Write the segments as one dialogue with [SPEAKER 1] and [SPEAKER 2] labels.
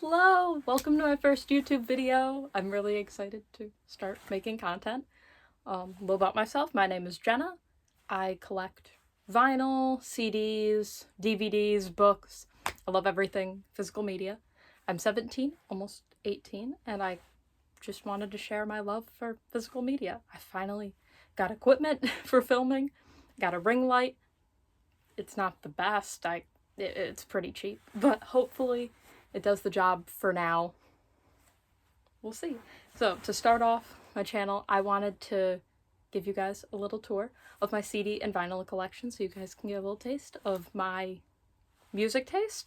[SPEAKER 1] Hello! Welcome to my first YouTube video. I'm really excited to start making content. A little about myself. My name is Jenna. I collect vinyl, CDs, DVDs, books. I love everything physical media. I'm 17, almost 18, and I just wanted to share my love for physical media. I finally got equipment for filming, got a ring light. It's not the best. It's pretty cheap, but hopefully it does the job for now. We'll see. So to start off my channel, I wanted to give you guys a little tour of my CD and vinyl collection so you guys can get a little taste of my music taste.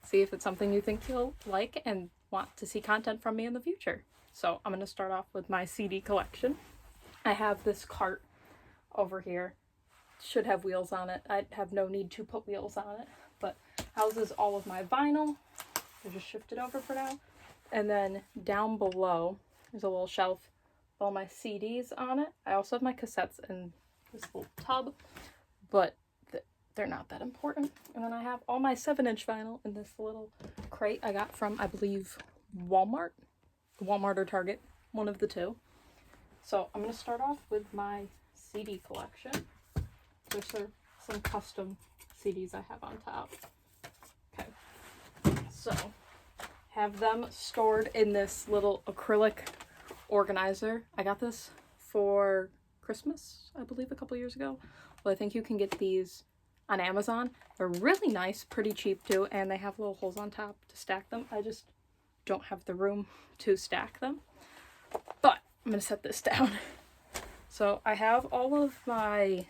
[SPEAKER 1] See if it's something you think you'll like and want to see content from me in the future. So I'm going to start off with my CD collection. I have this cart over here. Should have wheels on it. I have no need to put wheels on it, but houses all of my vinyl. I just shift it over for now. And then down below, there's a little shelf with all my CDs on it. I also have my cassettes in this little tub, but they're not that important. And then I have all my 7-inch vinyl in this little crate I got from, I believe, Walmart or Target, one of the two. So I'm going to start off with my CD collection. There's some custom CDs I have on top. Okay. So, have them stored in this little acrylic organizer. I got this for Christmas, I believe, a couple years ago. Well, I think you can get these on Amazon. They're really nice, pretty cheap too, and they have little holes on top to stack them. I just don't have the room to stack them. But I'm going to set this down. So, I have all of my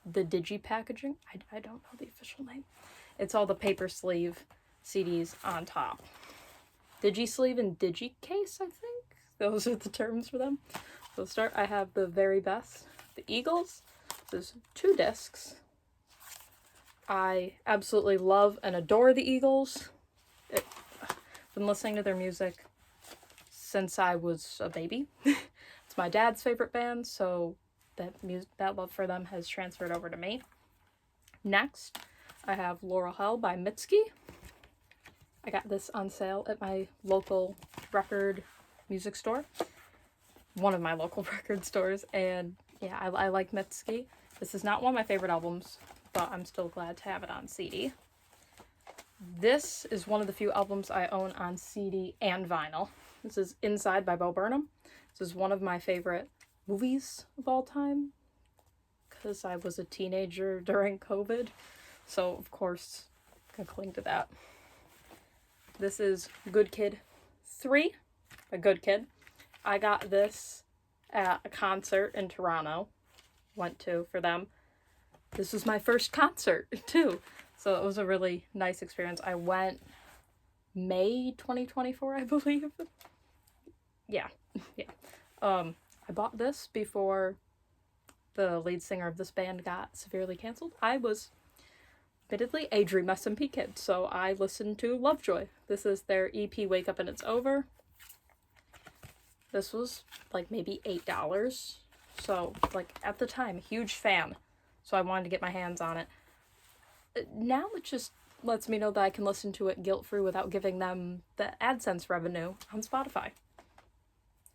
[SPEAKER 1] the digi packaging. I don't know the official name. It's all the paper sleeve CDs on top. Digi sleeve and digi case, I think. Those are the terms for them. So start, I have the very best, the Eagles. There's 2 discs. I absolutely love and adore the Eagles. I've been listening to their music since I was a baby. It's my dad's favorite band, so that love for them has transferred over to me. Next, I have Laurel Hell by Mitski. I got this on sale at my local record music store. One of my local record stores, and yeah, I like Mitski. This is not one of my favorite albums, but I'm still glad to have it on CD. This is one of the few albums I own on CD and vinyl. This is Inside by Bo Burnham. This is one of my favorite movies of all time because I was a teenager during COVID, so of course I can cling to that. This is Good Kid 3 by Good Kid. I got this at a concert in Toronto. Went to for them. This was my first concert too, so it was a really nice experience. I went May 2024, I believe. Yeah. I bought this before the lead singer of this band got severely canceled. I was admittedly a Dream SMP kid, so I listened to Lovejoy. This is their EP Wake Up and It's Over. This was like maybe $8. So like at the time, huge fan. So I wanted to get my hands on it. Now it just lets me know that I can listen to it guilt-free without giving them the AdSense revenue on Spotify.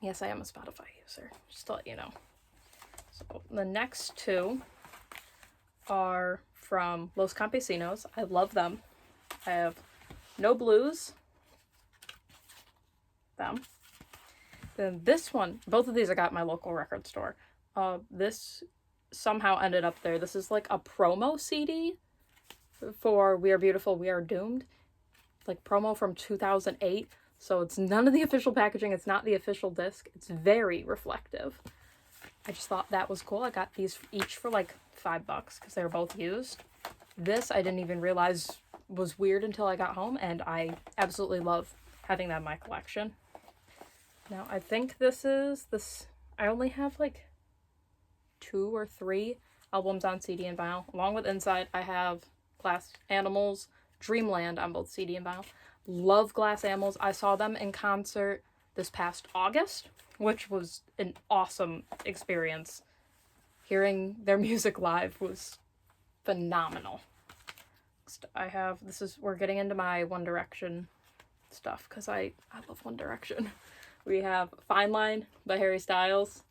[SPEAKER 1] Yes, I am a Spotify user, just to let you know. So the next 2 are from Los Campesinos. I love them. I have No Blues. Them. Then this one, both of these I got at my local record store. This somehow ended up there. This is like a promo CD for We Are Beautiful, We Are Doomed. Like promo from 2008. So it's none of the official packaging. It's not the official disc. It's very reflective. I just thought that was cool. I got these each for like $5 because they were both used. This I didn't even realize was weird until I got home, and I absolutely love having that in my collection. Now I think I only have like 2 or 3 albums on CD and vinyl. Along with Inside, I have Glass Animals, Dreamland on both CD and vinyl. Love Glass Animals. I saw them in concert this past August, which was an awesome experience. Hearing their music live was phenomenal. I have, we're getting into my One Direction stuff because I love One Direction. We have Fine Line by Harry Styles.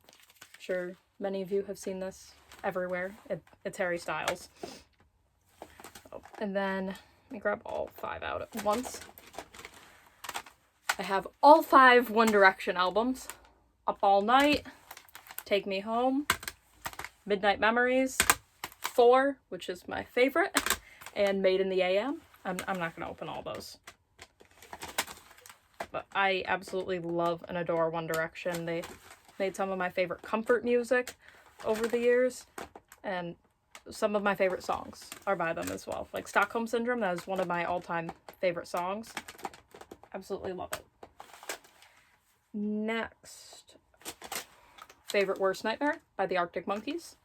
[SPEAKER 1] I'm sure many of you have seen this everywhere. It's Harry Styles. Oh, and then let me grab all 5 out at once. I have all 5 One Direction albums. Up All Night, Take Me Home, Midnight Memories, 4, which is my favorite, and Made in the AM. I'm not going to open all those. But I absolutely love and adore One Direction. They made some of my favorite comfort music over the years, and some of my favorite songs are by them as well. Like Stockholm Syndrome, that is one of my all-time favorite songs. Absolutely love it. Next, Favorite Worst Nightmare by the Arctic Monkeys.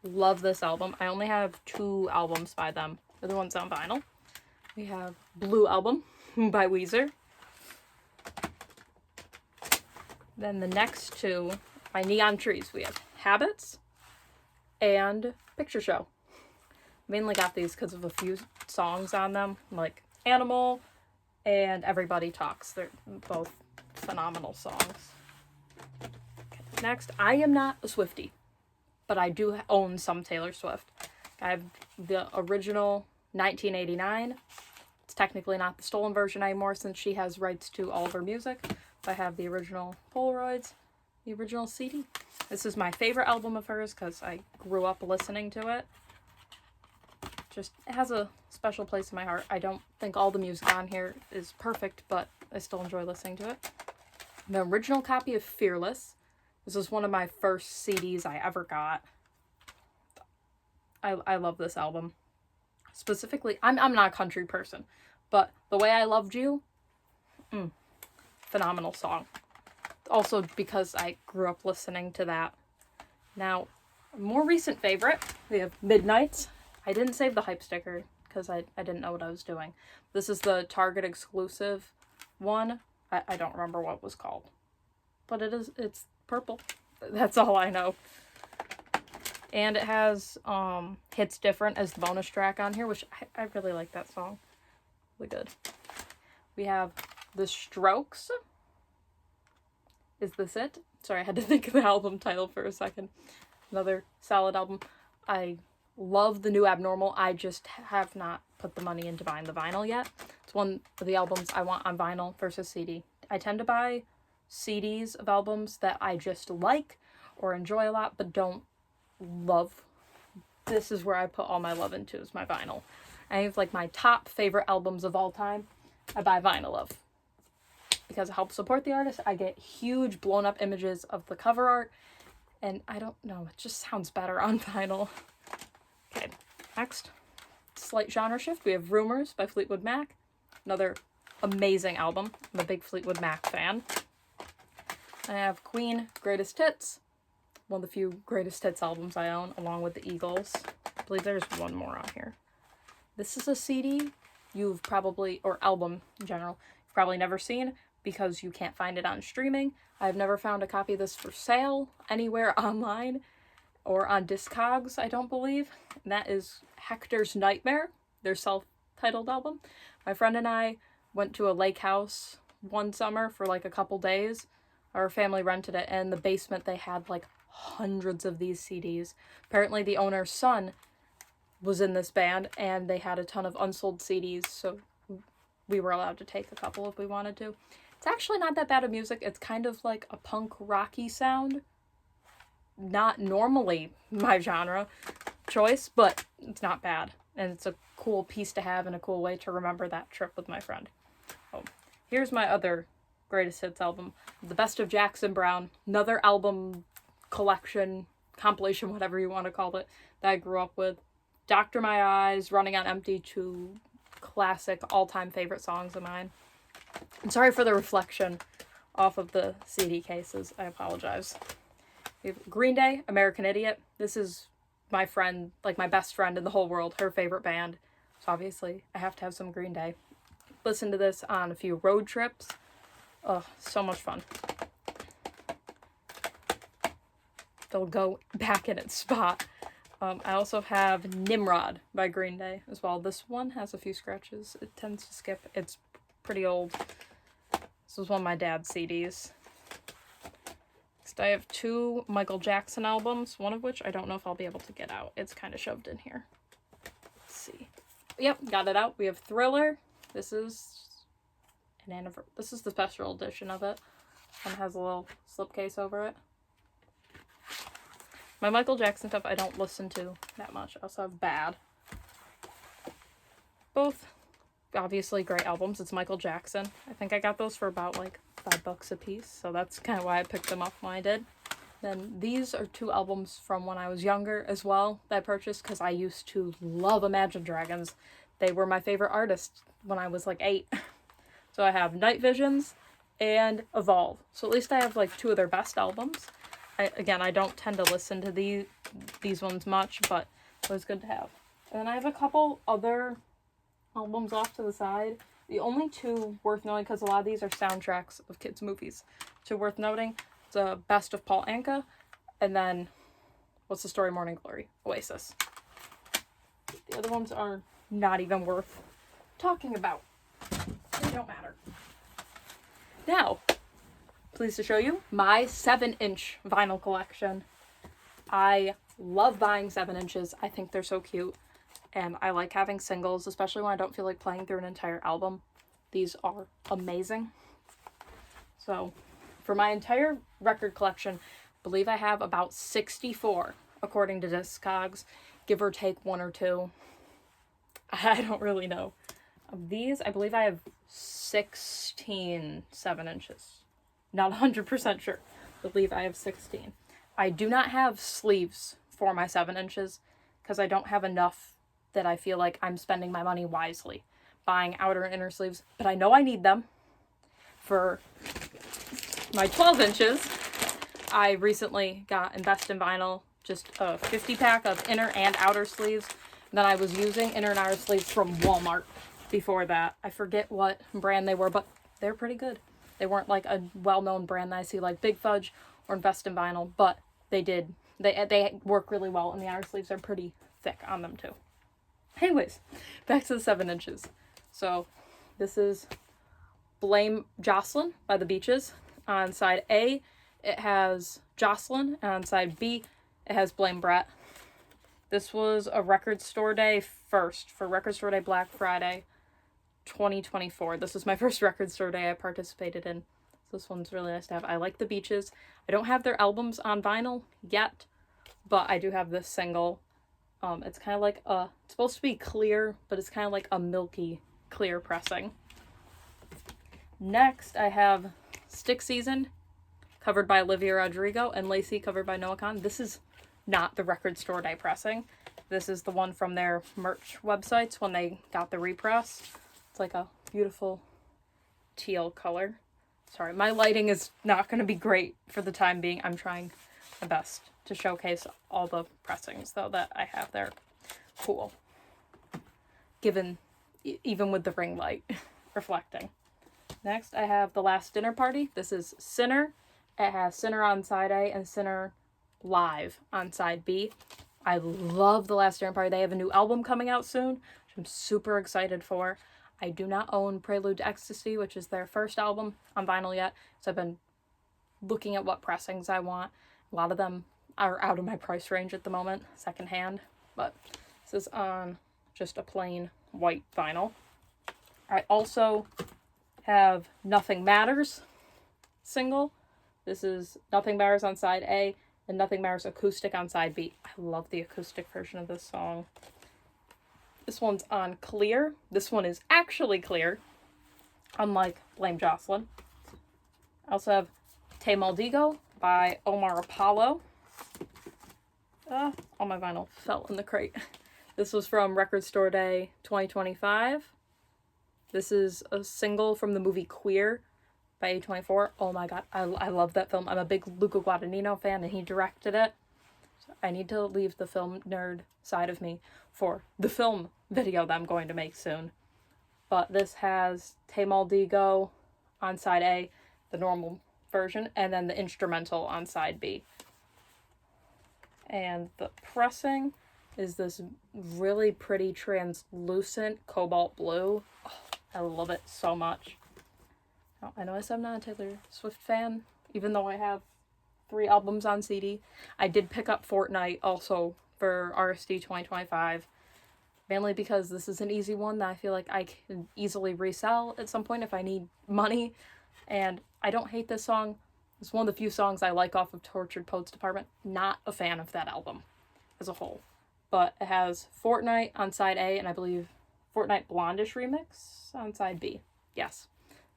[SPEAKER 1] Love this album. I only have 2 albums by them. They're the ones on vinyl. We have Blue Album by Weezer. Then the next 2 by Neon Trees. We have Habits and Picture Show. Mainly got these because of a few songs on them, like Animal and Everybody Talks. They're both phenomenal songs. Okay, next, I am not a Swiftie, but I do own some Taylor Swift. I have the original 1989. It's technically not the stolen version anymore since she has rights to all of her music. But I have the original Polaroids, the original CD. This is my favorite album of hers because I grew up listening to it. Just, it has a special place in my heart. I don't think all the music on here is perfect, but I still enjoy listening to it. The original copy of Fearless. This is one of my first CDs I ever got. I love this album. Specifically, I'm not a country person, but The Way I Loved You, phenomenal song. Also because I grew up listening to that. Now, a more recent favorite, we have Midnights. I didn't save the hype sticker because I didn't know what I was doing. This is the Target exclusive one. I don't remember what it was called. But it's purple. That's all I know. And it has Hits Different as the bonus track on here, which I really like that song. Really good. We have The Strokes. Is This It? Sorry, I had to think of the album title for a second. Another solid album. I love the new Abnormal. I just have not put the money into buying the vinyl yet. It's one of the albums I want on vinyl versus CD. I tend to buy CDs of albums that I just like or enjoy a lot but don't love. This is where I put all my love into, is my vinyl. I have like my top favorite albums of all time I buy vinyl of. Because it helps support the artist. I get huge blown up images of the cover art. And I don't know, it just sounds better on vinyl. Okay, next. Slight genre shift. We have Rumors by Fleetwood Mac. Another amazing album. I'm a big Fleetwood Mac fan. I have Queen, Greatest Hits. One of the few Greatest Hits albums I own, along with the Eagles. I believe there's one more on here. This is a CD you've probably, or album in general, you've probably never seen because you can't find it on streaming. I've never found a copy of this for sale anywhere online or on Discogs, I don't believe. And that is Hector's Nightmare, their self-titled album. My friend and I went to a lake house one summer for like a couple days. Our family rented it, and in the basement they had like hundreds of these CDs. Apparently the owner's son was in this band, and they had a ton of unsold CDs, so we were allowed to take a couple if we wanted to. It's actually not that bad of music. It's kind of like a punk rocky sound. Not normally my genre choice, but it's not bad. And it's a cool piece to have and a cool way to remember that trip with my friend. Oh, here's my other greatest hits album, The Best of Jackson Browne. Another album collection, compilation, whatever you want to call it, that I grew up with. Doctor My Eyes, Running on Empty, 2 classic all-time favorite songs of mine. I'm sorry for the reflection off of the CD cases. I apologize. We have Green Day, American Idiot. This is my friend, like my best friend in the whole world, her favorite band. So obviously I have to have some Green Day. Listen to this on a few road trips. Oh, so much fun. They'll go back in its spot. I also have Nimrod by Green Day as well. This one has a few scratches. It tends to skip. It's pretty old. This was one of my dad's CDs. Next, I have 2 Michael Jackson albums, one of which I don't know if I'll be able to get out. It's kind of shoved in here. Let's see. Yep, got it out. We have Thriller. This is this is the special edition of it. And it has a little slipcase over it. My Michael Jackson stuff I don't listen to that much. I also have Bad. Both obviously great albums. It's Michael Jackson. I think I got those for about like $5 a piece, so that's kind of why I picked them up when I did. Then these are 2 albums from when I was younger as well that I purchased because I used to love Imagine Dragons. They were my favorite artists when I was like 8. So I have Night Visions and Evolve. So at least I have like 2 of their best albums. I don't tend to listen to these ones much, but it was good to have. And then I have a couple other albums off to the side. The only 2 worth noting, because a lot of these are soundtracks of kids' movies. 2 worth noting, the Best of Paul Anka, and then What's the Story, Morning Glory, Oasis. The other ones are not even worth talking about. They don't matter. Now, pleased to show you my 7-inch vinyl collection. I love buying 7 inches. I think they're so cute. And I like having singles, especially when I don't feel like playing through an entire album. These are amazing. So, for my entire record collection, I believe I have about 64, according to Discogs. Give or take 1 or 2. I don't really know. Of these, I believe I have 16 7 inches. Not 100% sure. I believe I have 16. I do not have sleeves for my 7 inches because I don't have enough that I feel like I'm spending my money wisely buying outer and inner sleeves, but I know I need them. For my 12 inches, I recently got Invest in Vinyl, just a 50-pack of inner and outer sleeves. Then I was using inner and outer sleeves from Walmart before that. I forget what brand they were, but they're pretty good. They weren't like a well-known brand that I see like Big Fudge or Invest in Vinyl, but they work really well, and the outer sleeves are pretty thick on them too. Anyways, back to the 7 inches. So this is Blame Jocelyn by The Beaches. On side A, it has Jocelyn, and on side B, it has Blame Brett. This was a Record Store Day first for Record Store Day Black Friday 2024. This was my first Record Store Day I participated in. So this one's really nice to have. I like The Beaches. I don't have their albums on vinyl yet, but I do have this single. It's kind of like it's supposed to be clear, but it's kind of like a milky clear pressing. Next, I have Stick Season, covered by Olivia Rodrigo, and Lacey, covered by Noah Kahan. This is not the Record Store Day pressing. This is the one from their merch websites when they got the repress. It's like a beautiful teal color. Sorry, my lighting is not going to be great for the time being. I'm trying my best to showcase all the pressings, though, that I have there. Cool. Even with the ring light reflecting. Next, I have The Last Dinner Party. This is Sinner. It has Sinner on side A and Sinner Live on side B. I love The Last Dinner Party. They have a new album coming out soon, which I'm super excited for. I do not own Prelude to Ecstasy, which is their first album, on vinyl yet, so I've been looking at what pressings I want. A lot of them are out of my price range at the moment, secondhand, but this is on just a plain white vinyl. I also have Nothing Matters single. This is Nothing Matters on side A and Nothing Matters acoustic on side B. I love the acoustic version of this song. This one's on clear. This one is actually clear, unlike Blame Jocelyn. I also have Te Maldigo by Omar Apollo. All my vinyl fell in the crate. This was from Record Store Day 2025. This is a single from the movie Queer by A24. Oh my god, I love that film. I'm a big Luca Guadagnino fan, and he directed it. So I need to leave the film nerd side of me for the film video that I'm going to make soon. But this has Te Maldigo on side A, the normal version, and then the instrumental on side B. And the pressing, is this really pretty translucent cobalt blue. Oh, I love it so much. Now, I know I said I'm not a Taylor Swift fan, even though I have 3 albums on CD. I did pick up Fortnite also for RSD 2025, mainly because this is an easy one that I feel like I can easily resell at some point if I need money. And I don't hate this song. It's one of the few songs I like off of Tortured Poets Department. Not a fan of that album as a whole. But it has Fortnite on side A, and I believe Fortnite Blondish Remix on side B. Yes.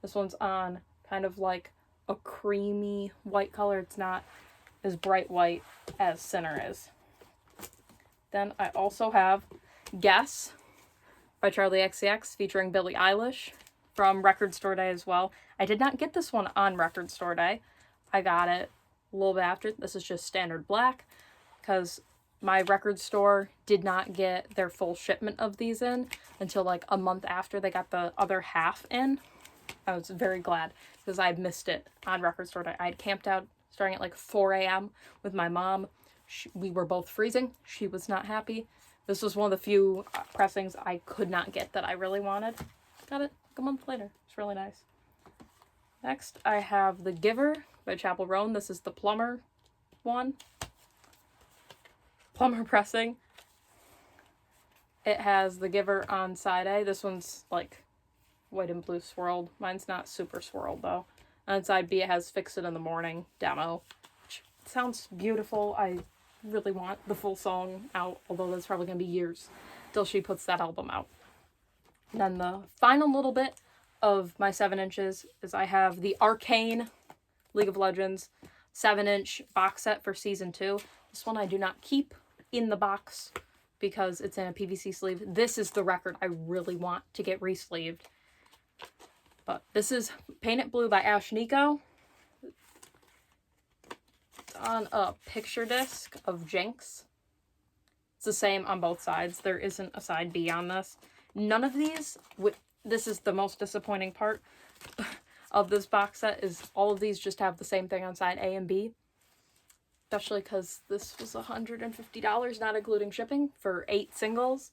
[SPEAKER 1] This one's on kind of like a creamy white color. It's not as bright white as Sinner is. Then I also have Guess by Charlie XCX featuring Billie Eilish from Record Store Day as well. I did not get this one on Record Store Day. I got it a little bit after. This is just standard black because my record store did not get their full shipment of these in until like a month after they got the other half in. I was very glad because I had missed it on Record Store Day. I had camped out starting at like 4 a.m. with my mom. We were both freezing. She was not happy. This was one of the few pressings I could not get that I really wanted. Got it like a month later. It's really nice. Next, I have The Giver by Chapel Roan. This is the Plumber one. Plumber pressing. It has The Giver on side A. This one's like white and blue swirled. Mine's not super swirled though. On side B, it has Fix It in the Morning demo, which sounds beautiful. I really want the full song out, although that's probably going to be years till she puts that album out. And then the final little bit of my 7 inches is I have the Arcane League of Legends 7-inch box set for season 2. This one I do not keep in the box because it's in a PVC sleeve. This is the record I really want to get re-sleeved. But this is Paint It Blue by Ash Nico. It's on a picture disc of Jinx. It's the same on both sides. There isn't a side B on this. None of these, this is the most disappointing part of this box set, is all of these just have the same thing on side A and B. Especially because this was $150, not including shipping, for 8 singles.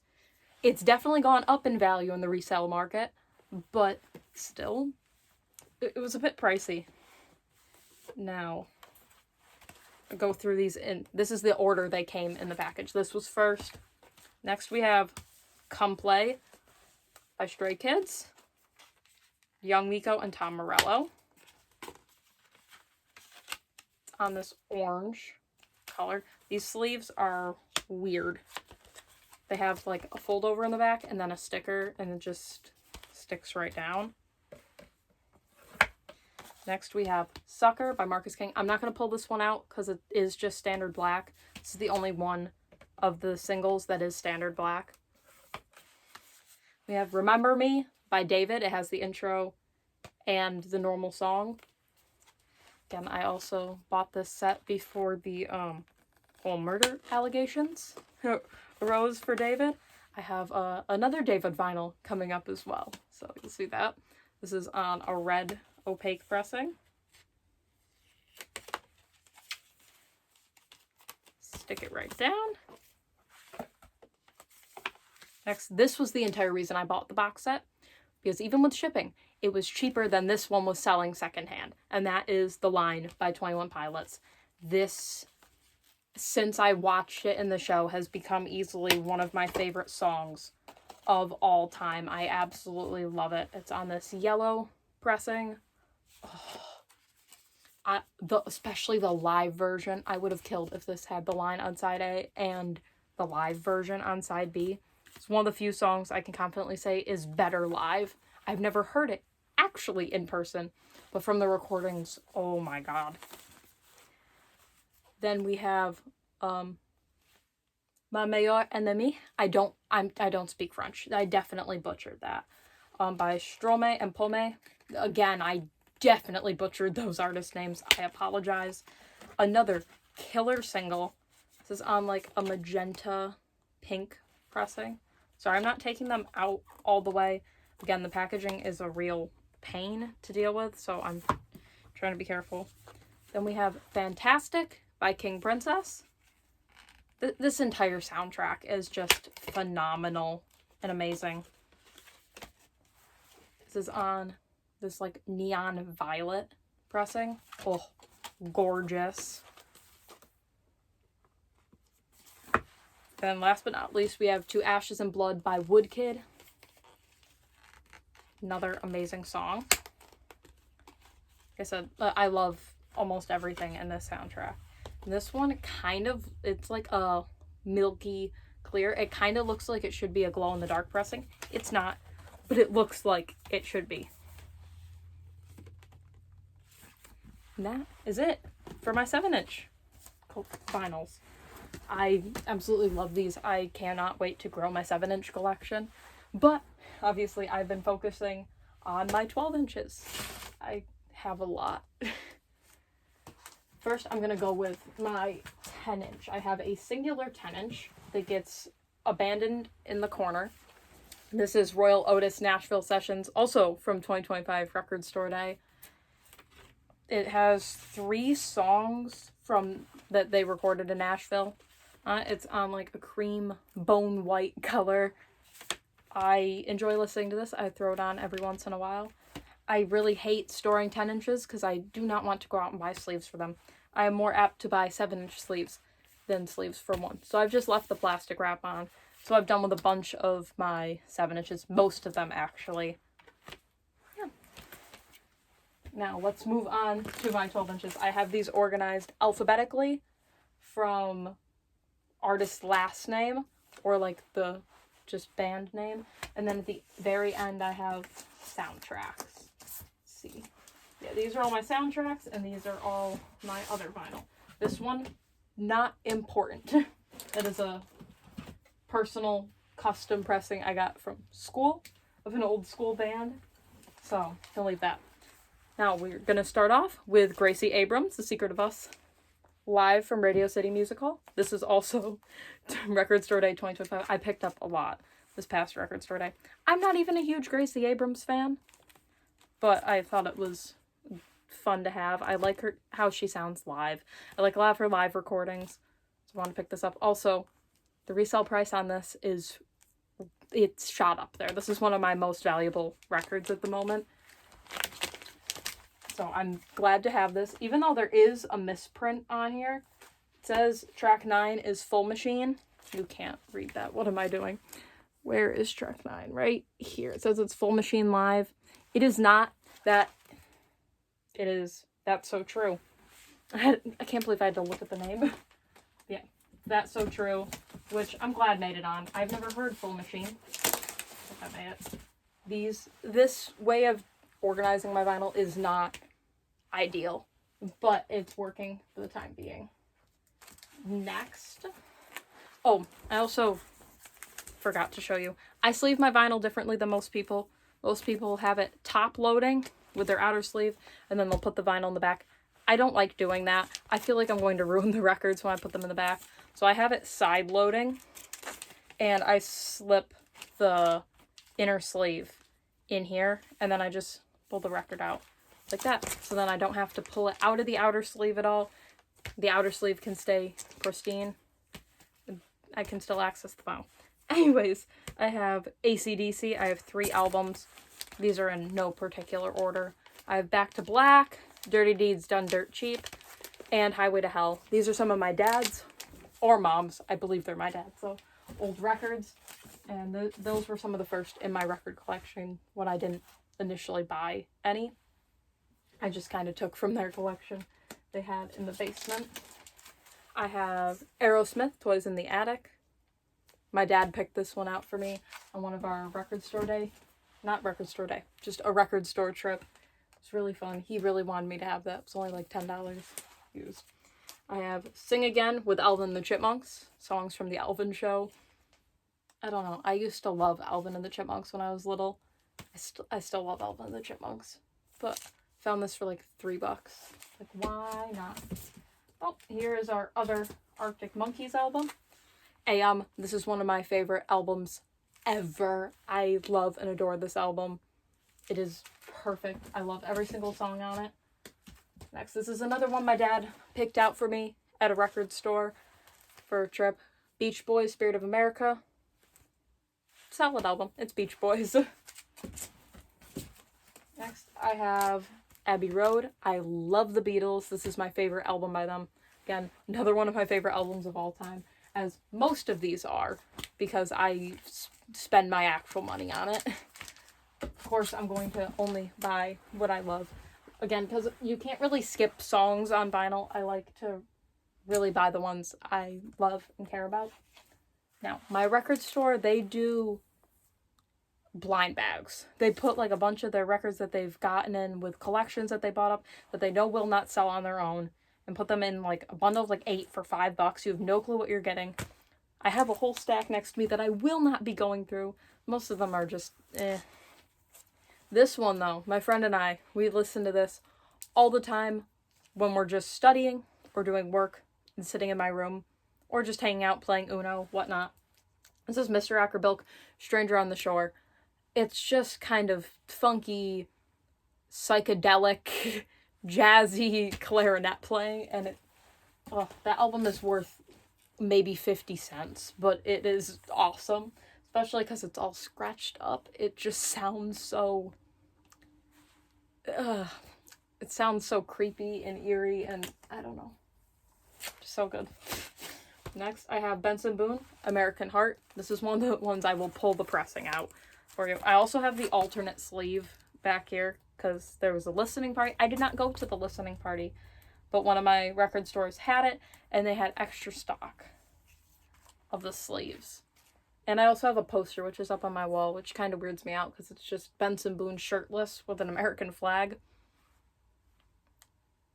[SPEAKER 1] It's definitely gone up in value in the resale market, but still, it was a bit pricey. Now, I'll go through these in. This is the order they came in the package. This was first. Next we have Come Play by Stray Kids, Young Miko, and Tom Morello. It's on this orange color. These sleeves are weird. They have like a fold over in the back and then a sticker, and it just sticks right down. Next we have Sucker by Marcus King. I'm not going to pull this one out because it is just standard black. This is the only one of the singles that is standard black. We have Remember Me by David. It has the intro and the normal song. Again, I also bought this set before the whole murder allegations arose for David. I have another David vinyl coming up as well, so you'll see that. This is on a red opaque pressing. Stick it right down. Next, this was the entire reason I bought the box set, because even with shipping, it was cheaper than this one was selling secondhand, and that is The Line by 21 Pilots. This, since I watched it in the show, has become easily one of my favorite songs of all time. I absolutely love it. It's on this yellow pressing. Especially the live version. I would have killed if this had The Line on side A and the live version on side B. It's one of the few songs I can confidently say is better live. I've never heard it actually in person, but from the recordings, oh my god. Then we have Ma Meilleure Ennemie. I don't speak French. I definitely butchered that. By Stromae and Paume. Again, I definitely butchered those artist names. I apologize. Another killer single. This is on like a magenta pink pressing. Sorry, I'm not taking them out all the way. Again, the packaging is a real pain to deal with, so I'm trying to be careful. Then we have Fantastic by King Princess. This entire soundtrack is just phenomenal and amazing. This is on this like neon violet pressing. Oh, gorgeous. Then last but not least, we have To Ashes and Blood by Woodkid. Another amazing song. Like I said, I love almost everything in this soundtrack. And this one kind of, it's like a milky clear. It kind of looks like it should be a glow-in-the-dark pressing. It's not, but it looks like it should be. And that is it for my 7-inch vinyls. I absolutely love these. I cannot wait to grow my 7-inch collection. But obviously I've been focusing on my 12 inches. I have a lot. First, I'm going to go with my 10-inch. I have a singular 10-inch that gets abandoned in the corner. This is Royal Otis Nashville Sessions, also from 2025 Record Store Day. It has 3 songs from that they recorded in Nashville. It's on like a cream bone white color. I enjoy listening to this. I throw it on every once in a while. I really hate storing 10 inches because I do not want to go out and buy sleeves for them. I am more apt to buy 7-inch sleeves than sleeves for one. So I've just left the plastic wrap on. So I've done with a bunch of my 7 inches, most of them actually. Yeah. Now let's move on to my 12 inches. I have these organized alphabetically from artist's last name or like the just band name. And then at the very end I have soundtracks. Let's see. Yeah, these are all my soundtracks and these are all my other vinyl. This one, not important. That is a personal custom pressing I got from school of an old school band. So, I'll leave that. Now we're going to start off with Gracie Abrams, The Secret of Us, live from Radio City Music Hall. This is also Record Store Day 2025. I picked up a lot this past Record Store Day. I'm not even a huge Gracie Abrams fan, but I thought it was fun to have. I like her how she sounds live. I like a lot of her live recordings. So I want to pick this up. Also, the resale price on this is, it's shot up there. This is one of my most valuable records at the moment. So I'm glad to have this. Even though there is a misprint on here. It says track 9 is Full Machine. You can't read that. What am I doing? Where is track 9? Right here. It says it's Full Machine Live. It is not that. It is That's So True. I can't believe I had to look at the name. Yeah, That's So True, which I'm glad made it on. I've never heard Full Machine. If I made it. This way of organizing my vinyl is not ideal, but it's working for the time being. Next. Oh, I also forgot to show you. I sleeve my vinyl differently than most people. Most people have it top loading with their outer sleeve, and then they'll put the vinyl in the back. I don't like doing that. I feel like I'm going to ruin the records when I put them in the back. So I have it side loading, and I slip the inner sleeve in here, and then I just pull the record out like that. So then I don't have to pull it out of the outer sleeve at all. The outer sleeve can stay pristine. I can still access the vinyl. Anyways, I have AC/DC. I have 3 albums. These are in no particular order. I have Back to Black, Dirty Deeds Done Dirt Cheap, and Highway to Hell. These are some of my dad's or mom's. I believe they're my dad's, so old records. And those were some of the first in my record collection when I didn't initially buy any. I just kind of took from their collection they had in the basement. I have Aerosmith, Toys in the Attic. My dad picked this one out for me on one of our Record Store Day. Not Record Store Day, just a record store trip. It's really fun. He really wanted me to have that. It's only like $10 used. I have Sing Again with Alvin and the Chipmunks. Songs from the Alvin Show. I don't know. I used to love Alvin and the Chipmunks when I was little. I still love Alvin and the Chipmunks. But found this for like $3. Like, why not? Oh, here is our other Arctic Monkeys album. This is one of my favorite albums ever. I love and adore this album. It is perfect. I love every single song on it. Next, this is another one my dad picked out for me at a record store for a trip. Beach Boys, Spirit of America. Solid album. It's Beach Boys. Next, I have Abbey Road. I love the Beatles. This is my favorite album by them. Again, another one of my favorite albums of all time, as most of these are, because I spend my actual money on it. Of course, I'm going to only buy what I love. Again, because you can't really skip songs on vinyl. I like to really buy the ones I love and care about. Now, my record store, they do blind bags. They put like a bunch of their records that they've gotten in with collections that they bought up that they know will not sell on their own, and put them in like a bundle of like 8 for $5. You have no clue what you're getting. I have a whole stack next to me that I will not be going through. Most of them are just eh. This one though, my friend and I, we listen to this all the time when we're just studying or doing work and sitting in my room or just hanging out playing Uno, whatnot. This is Mr. Ackerbilk, Stranger on the Shore. It's just kind of funky, psychedelic, jazzy clarinet playing, and that album is worth maybe 50 cents, but it is awesome, especially because it's all scratched up. It just sounds so it sounds so creepy and eerie, and I don't know, just so good. Next, I have Benson Boone, American Heart. This is one of the ones I will pull the pressing out for you. I also have the alternate sleeve back here because there was a listening party. I did not go to the listening party, but one of my record stores had it, and they had extra stock of the sleeves. And I also have a poster, which is up on my wall, which kind of weirds me out because it's just Benson Boone shirtless with an American flag.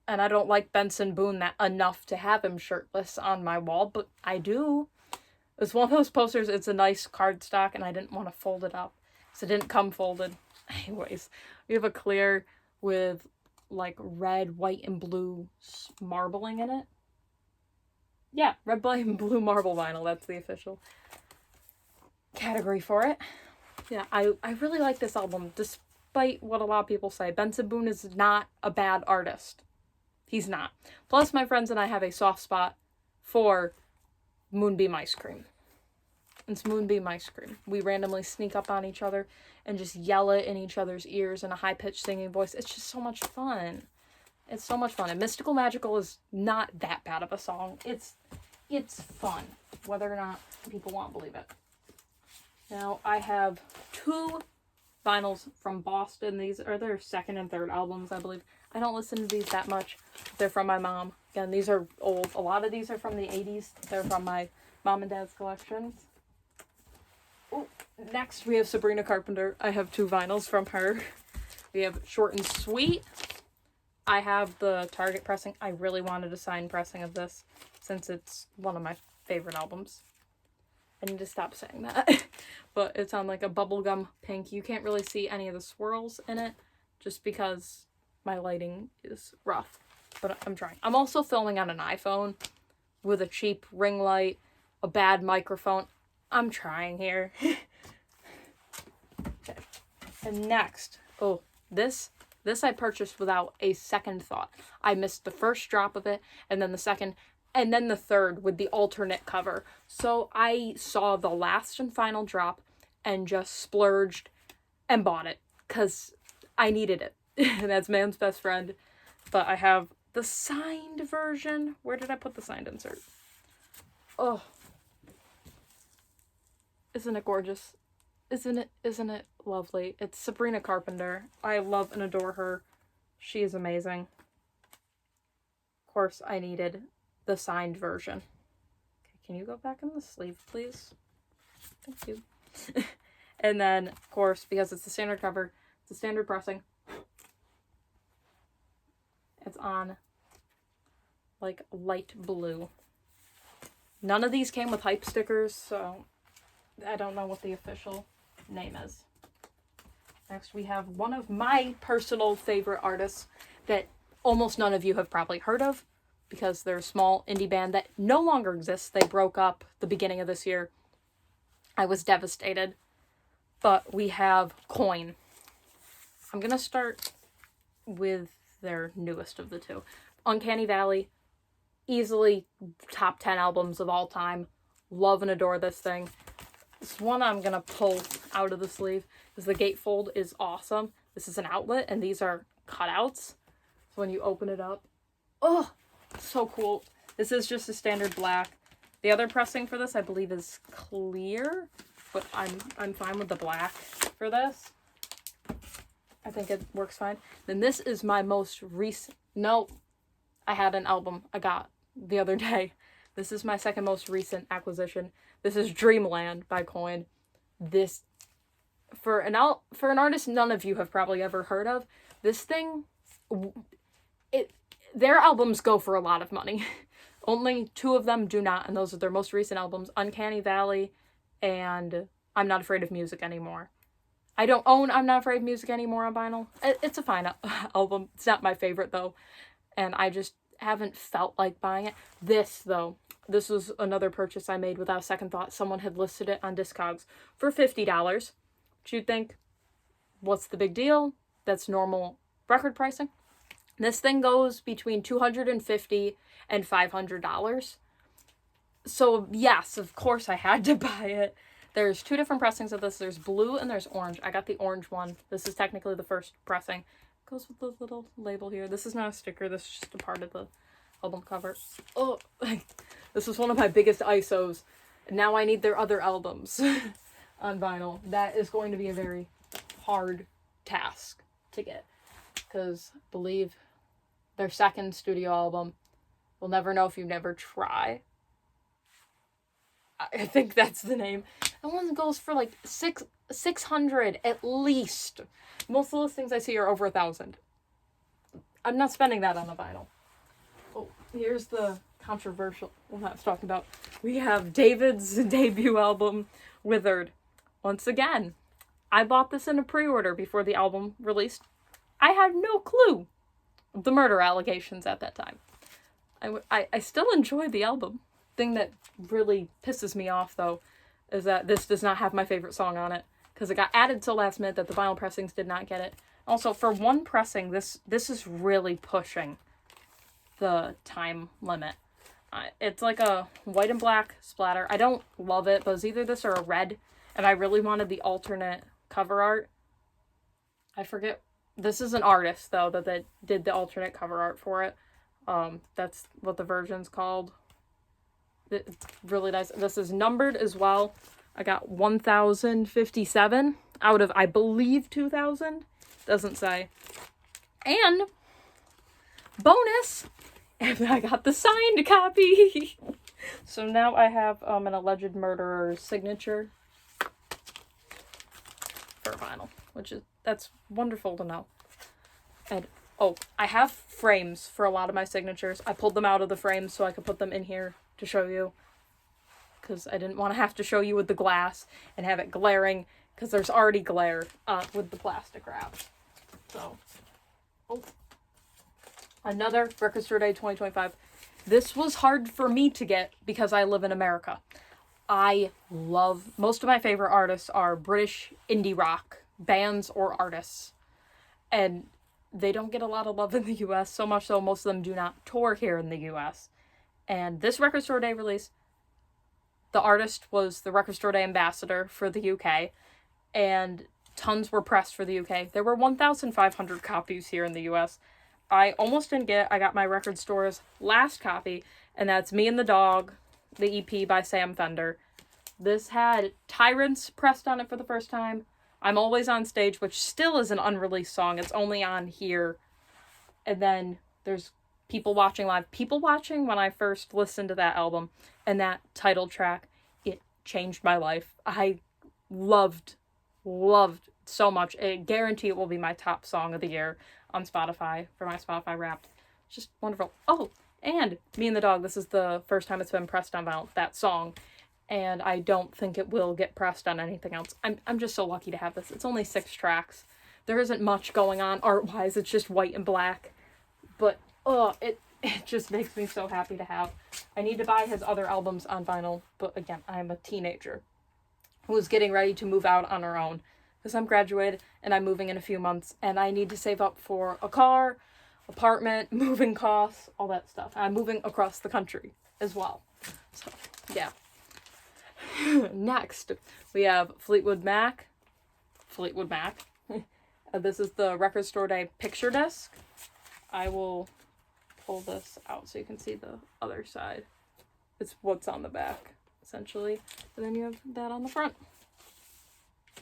[SPEAKER 1] And I don't like Benson Boone that enough to have him shirtless on my wall, but I do. It's one of those posters, it's a nice cardstock, and I didn't want to fold it up, so it didn't come folded. Anyways, we have a clear with, like, red, white, and blue marbling in it. Yeah, red, white, and blue marble vinyl, that's the official category for it. Yeah, I really like this album, despite what a lot of people say. Benson Boone is not a bad artist. He's not. Plus, my friends and I have a soft spot for Moonbeam Ice Cream. It's Moonbeam Ice Cream. We randomly sneak up on each other and just yell it in each other's ears in a high-pitched singing voice. It's just so much fun. It's so much fun. And Mystical Magical is not that bad of a song. It's fun, whether or not people want to believe it. Now, I have 2 vinyls from Boston. These are their second and third albums, I believe. I don't listen to these that much. They're from my mom. Again, these are old. A lot of these are from the 80s. They're from my mom and dad's collections. Ooh, next, we have Sabrina Carpenter. I have 2 vinyls from her. We have Short and Sweet. I have the Target pressing. I really wanted a signed pressing of this since it's one of my favorite albums. I need to stop saying that. But it's on like a bubblegum pink. You can't really see any of the swirls in it just because my lighting is rough. But I'm trying. I'm also filming on an iPhone with a cheap ring light, a bad microphone. I'm trying here. Okay. And next, this I purchased without a second thought. I missed the first drop of it, and then the second, and then the third with the alternate cover. So I saw the last and final drop and just splurged and bought it because I needed it. That's Man's Best Friend. But I have the signed version. Where did I put the signed insert? Oh. Isn't it gorgeous? Isn't it lovely? It's Sabrina Carpenter. I love and adore her. She is amazing. Of course, I needed the signed version. Okay, can you go back in the sleeve, please? Thank you. And then, of course, because it's the standard cover, it's a standard pressing. It's on, like, light blue. None of these came with hype stickers, so I don't know what the official name is. Next, we have one of my personal favorite artists that almost none of you have probably heard of because they're a small indie band that no longer exists. They broke up the beginning of this year. I was devastated. But we have Coin. I'm going to start with their newest of the 2. Uncanny Valley, easily top 10 albums of all time. Love and adore this thing. This one I'm gonna pull out of the sleeve because the gatefold is awesome. This is an outlet, and these are cutouts. So when you open it up, oh, so cool. This is just a standard black. The other pressing for this, I believe, is clear, but I'm fine with the black for this. I think it works fine. Then this is my most recent. No, I had an album I got the other day. This is my second most recent acquisition. This is Dreamland by Coin. This, for an artist none of you have probably ever heard of, this thing, their albums go for a lot of money. Only 2 of them do not, and those are their most recent albums, Uncanny Valley and I'm Not Afraid of Music Anymore. I don't own I'm Not Afraid of Music Anymore on vinyl. It's a fine album. It's not my favorite, though, and I just haven't felt like buying it. This, though, this was another purchase I made without a second thought. Someone had listed it on Discogs for $50. Which you'd think, what's the big deal? That's normal record pricing. This thing goes between $250 and $500. So, yes, of course I had to buy it. There's 2 different pressings of this. There's blue and there's orange. I got the orange one. This is technically the first pressing. Goes with the little label here. This is not a sticker. This is just a part of the album cover. Oh, this is one of my biggest ISOs. Now I need their other albums on vinyl. That is going to be a very hard task to get. Because I believe their second studio album, We'll Never Know If You Never Try. I think that's the name. That one goes for like $600 at least. Most of the listings I see are over $1,000. I'm not spending that on a vinyl. Oh, here's the controversial one I was talking about. We have David's debut album, Withered. Once again, I bought this in a pre-order before the album released. I had no clue of the murder allegations at that time. I still enjoy the album. Thing that really pisses me off, though, is that this does not have my favorite song on it, because it got added till last minute that the vinyl pressings did not get it. Also, for one pressing, this is really pushing the time limit. It's like a white and black splatter. I don't love it, but it's either this or a red, and I really wanted the alternate cover art. I forget. This is an artist, though, that did the alternate cover art for it. That's what the version's called. It's really nice. This is numbered as well. I got 1057 out of, I believe, 2000. Doesn't say. And bonus, and I got the signed copy. So now I have an alleged murderer's signature for vinyl, that's wonderful to know. And oh, I have frames for a lot of my signatures. I pulled them out of the frames so I could put them in here to show you, because I didn't want to have to show you with the glass and have it glaring, because there's already glare with the plastic wrap. So, oh, another Record Store Day 2025. This was hard for me to get because I live in America. Most of my favorite artists are British indie rock bands or artists, and they don't get a lot of love in the US, so much so most of them do not tour here in the US. And this Record Store Day release, the artist was the Record Store Day ambassador for the UK, and tons were pressed for the UK. There were 1,500 copies here in the US. I almost didn't get it. I got my record store's last copy, and that's Me and the Dog, the EP by Sam Fender. This had Tyrants pressed on it for the first time. I'm Always on Stage, which still is an unreleased song. It's only on here. And then there's People Watching Live. People Watching, when I first listened to that album and that title track, it changed my life. I loved so much. I guarantee it will be my top song of the year on Spotify for my Spotify Wrapped. It's just wonderful. Oh, and Me and the Dog, this is the first time it's been pressed on vinyl, that song. And I don't think it will get pressed on anything else. I'm just so lucky to have this. It's only 6 tracks. There isn't much going on art-wise. It's just white and black. But, it just makes me so happy to have. I need to buy his other albums on vinyl. But again, I'm a teenager who is getting ready to move out on her own. Because I'm graduated and I'm moving in a few months. And I need to save up for a car, apartment, moving costs, all that stuff. I'm moving across the country as well. So, yeah. Next, we have Fleetwood Mac. This is the Record Store Day picture disc. I will pull this out so you can see the other side. It's what's on the back, essentially. And then you have that on the front.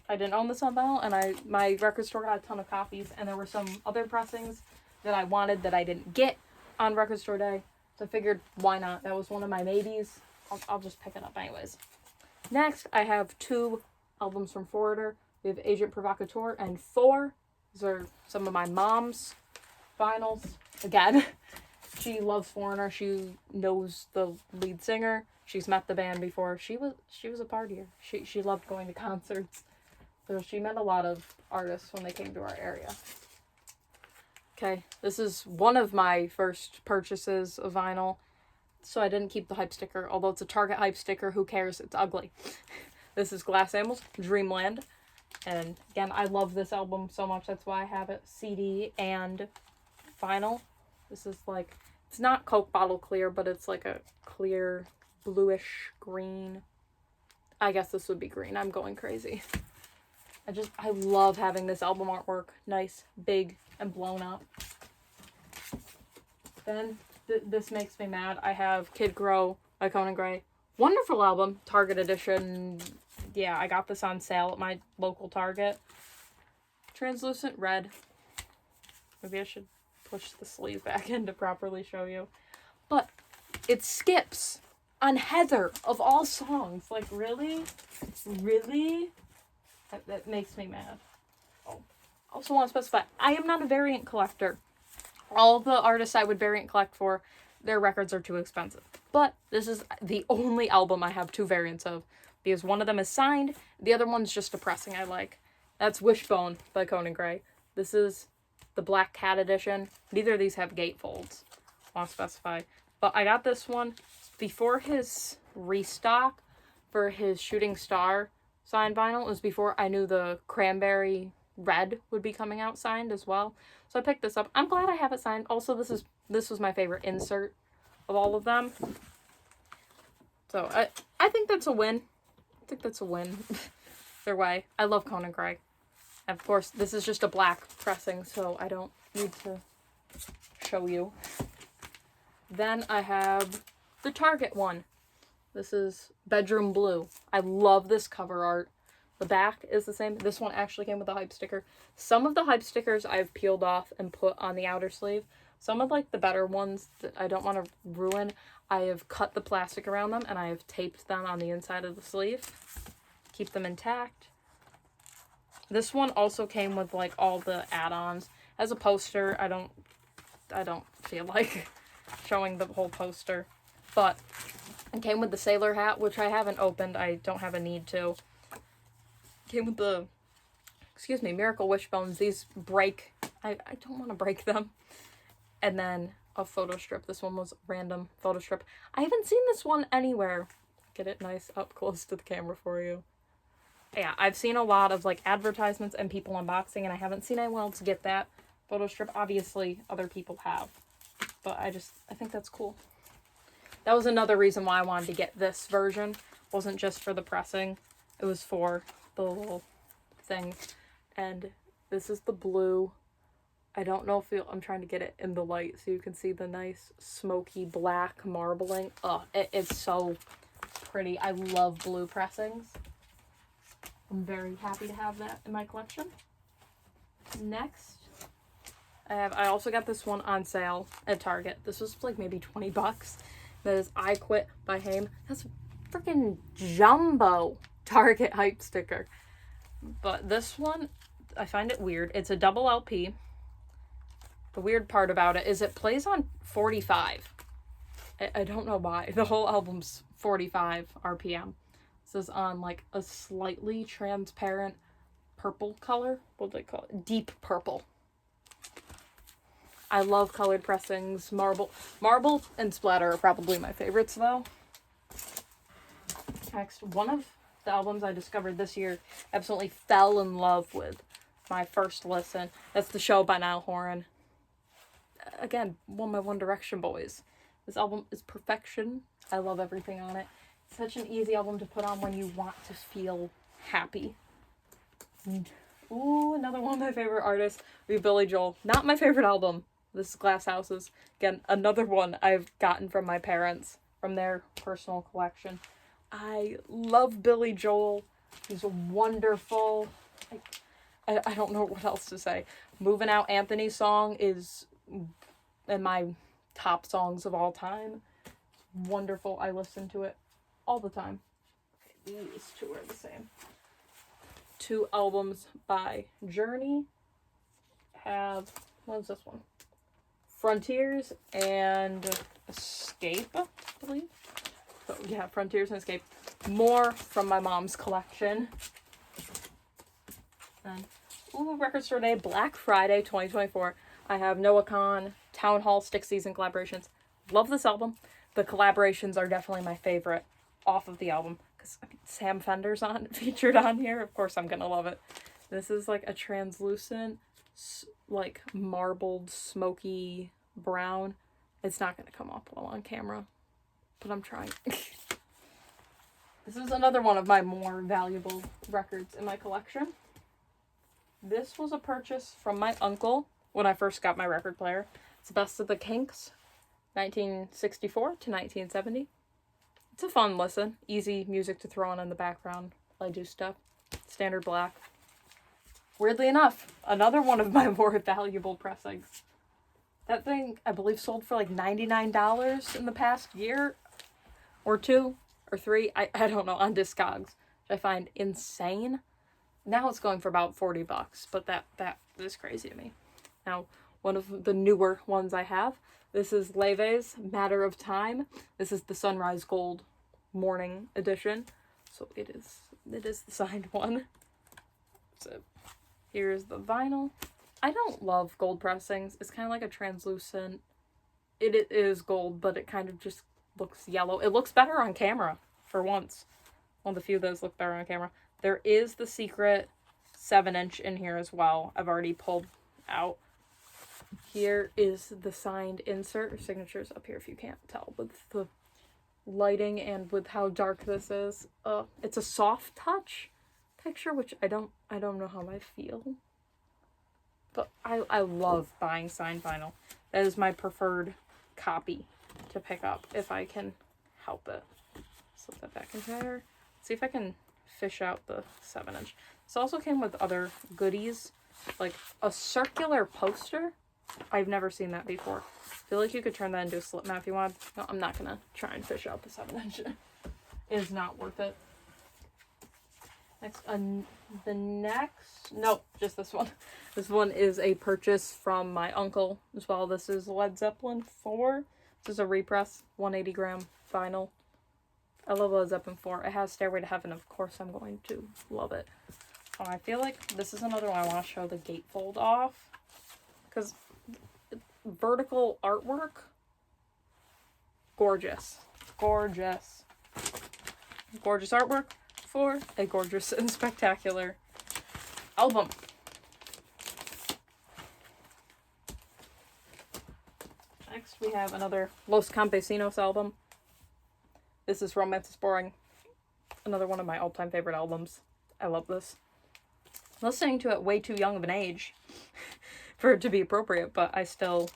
[SPEAKER 1] I didn't own this on vinyl, and my record store got a ton of copies, and there were some other pressings that I wanted that I didn't get on Record Store Day. So I figured, why not? That was one of my maybes. I'll just pick it up anyways. Next, I have 2 albums from Foreigner. We have Agent Provocateur and 4. These are some of my mom's vinyls. Again, she loves Foreigner. She knows the lead singer. She's met the band before. She was a partier. She loved going to concerts. So she met a lot of artists when they came to our area. Okay, this is one of my first purchases of vinyl. So I didn't keep the hype sticker, although it's a Target hype sticker. Who cares? It's ugly. This is Glass Animals, Dreamland. And again, I love this album so much. That's why I have it CD and vinyl. This is like, it's not Coke bottle clear, but it's like a clear bluish green. I guess this would be green. I'm going crazy. I love having this album artwork. Nice, big, and blown up. Then, this makes me mad. I have Kid Grow by Conan Gray. Wonderful album. Target edition. Yeah, I got this on sale at my local Target. Translucent red. Maybe I should push the sleeve back in to properly show you. But it skips on Heather of all songs. Like, really? Really? That makes me mad. Oh. Also want to specify, I am not a variant collector. All the artists I would variant collect for, their records are too expensive. But this is the only album I have 2 variants of, because one of them is signed, the other one's just a pressing I like. That's Wishbone by Conan Gray. This is the Black Cat edition. Neither of these have gatefolds. I want to specify. But I got this one before his restock for his Shooting Star signed vinyl. It was before I knew the Cranberry Red would be coming out signed as well. So I picked this up. I'm glad I have it signed. Also, this was my favorite insert of all of them. So I think that's a win. I think that's a win. Either way, I love Conan Gray. And of course, this is just a black pressing, so I don't need to show you. Then I have the Target one. This is Bedroom Blue. I love this cover art. The back is the same. This one actually came with a hype sticker. Some of the hype stickers I've peeled off and put on the outer sleeve. Some of like the better ones that I don't want to ruin, I have cut the plastic around them and I have taped them on the inside of the sleeve. Keep them intact. This one also came with like all the add-ons. As a poster, I don't feel like showing the whole poster. But it came with the sailor hat, which I haven't opened. I don't have a need to. Came with the, Miracle Wishbones. These break. I don't want to break them. And then a photo strip. This one was a random photo strip. I haven't seen this one anywhere. Get it nice up close to the camera for you. Yeah, I've seen a lot of like advertisements and people unboxing, and I haven't seen anyone else get that photo strip. Obviously, other people have. But I think that's cool. That was another reason why I wanted to get this version. It wasn't just for the pressing. It was for the little thing. And this is the blue. I don't know if I'm trying to get it in the light so you can see the nice smoky black marbling. Oh, it's so pretty. I love blue pressings. I'm very happy to have that in my collection. Next, I also got this one on sale at Target. This was like maybe 20 bucks. That is I Quit by Haim. That's a freaking jumbo Target hype sticker. But this one, I find it weird. It's a double LP. The weird part about it is it plays on 45. I don't know why. The whole album's 45 RPM. This is on like a slightly transparent purple color. What do they call it? Deep purple. I love colored pressings. Marble and splatter are probably my favorites though. Next, one of the albums I discovered this year, absolutely fell in love with my first listen. That's The Show by Niall Horan. Again, one of my One Direction boys. This album is perfection. I love everything on it. Such an easy album to put on when you want to feel happy. Ooh, another one of my favorite artists would be Billy Joel. Not my favorite album. This is Glass Houses. Again, another one I've gotten from my parents, from their personal collection. I love Billy Joel. He's wonderful. I don't know what else to say. Moving Out Anthony's song is in my top songs of all time. Wonderful. I listen to it all the time. These two are the same. 2 albums by Journey have, what is this one? Frontiers and Escape, I believe. So yeah, Frontiers and Escape. More from my mom's collection. And Record Store Day, Black Friday 2024. I have Noah Kahan, Town Hall, Stick Season collaborations. Love this album. The collaborations are definitely my favorite off of the album. Because Sam Fender's featured on here. Of course I'm gonna love it. This is like a translucent, like marbled, smoky brown. It's not gonna come up well on camera, but I'm trying. This is another one of my more valuable records in my collection. This was a purchase from my uncle when I first got my record player. It's Best of the Kinks, 1964 to 1970. It's a fun listen. Easy music to throw on in the background while I do stuff. Standard black. Weirdly enough, another one of my more valuable pressings. That thing, I believe, sold for like $99 in the past year or 2 or 3. I don't know, on Discogs, which I find insane. Now it's going for about $40, but that is crazy to me. Now, one of the newer ones I have, this is Leve's Matter of Time. This is the Sunrise Gold Morning Edition. So it is the signed one. So here's the vinyl. I don't love gold pressings. It's kind of like a translucent. It is gold, but it kind of just looks yellow. It looks better on camera, for once. One of the few of those look better on camera. There is the secret 7-inch in here as well. I've already pulled out. Here is the signed insert, or signatures up here if you can't tell with the lighting and with how dark this is. It's a soft touch picture, which I don't know how I feel. But I love buying signed vinyl. That is my preferred copy to pick up if I can help it. Slip that back in there. See if I can fish out the 7-inch. This also came with other goodies, like a circular poster. I've never seen that before. I feel like you could turn that into a slip mat if you want. No, I'm not gonna try and fish out the 7-inch. It is not worth it. Next, nope, just this one. This one is a purchase from my uncle as well. This is Led Zeppelin 4. This is a repress, 180 gram vinyl. I love Led Zeppelin 4. It has Stairway to Heaven. Of course, I'm going to love it. Oh, I feel like this is another one I want to show the gatefold off. Because vertical artwork, gorgeous. Gorgeous. Gorgeous artwork for a gorgeous and spectacular album. Next, we have another Los Campesinos album. This is Romance is Boring. Another one of my all-time favorite albums. I love this. Listening to it way too young of an age for it to be appropriate, but I still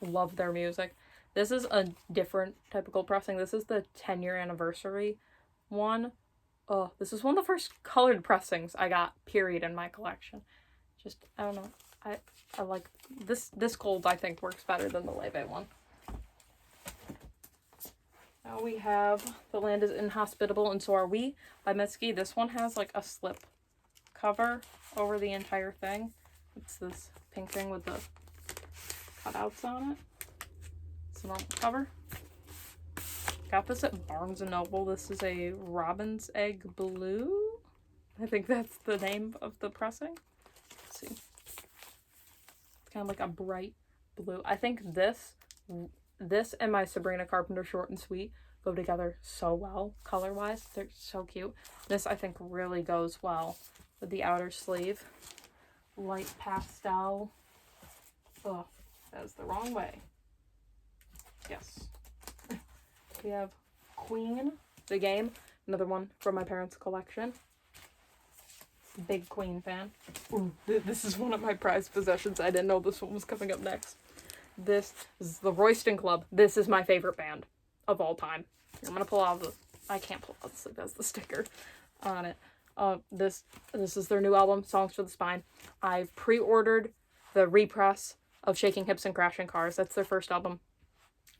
[SPEAKER 1] love their music. This is a different typical pressing. This is the 10-year anniversary one. Oh, this is one of the first colored pressings I got, period, in my collection. Just, I don't know. I like this gold, I think, works better than the Leve one. Now we have The Land is Inhospitable and So Are We by Mitski. This one has like a slip cover over the entire thing. It's this pink thing with the cutouts on it. It's a normal cover. Got this at Barnes & Noble. This is a Robin's Egg Blue. I think that's the name of the pressing. Let's see. It's kind of like a bright blue. I think this and my Sabrina Carpenter Short and Sweet go together so well color-wise. They're so cute. This, I think, really goes well with the outer sleeve. Light pastel. Oh, that is the wrong way. Yes. We have Queen the Game, another one from my parents' collection. Big Queen fan. Ooh, this is one of my prized possessions. I didn't know this one was coming up next. This is the Royston Club. This is my favorite band of all time. I'm gonna pull out I can't pull out this. It has the sticker on it. This is their new album, Songs for the Spine. I've pre-ordered the repress of Shaking Hips and Crashing Cars. That's their first album.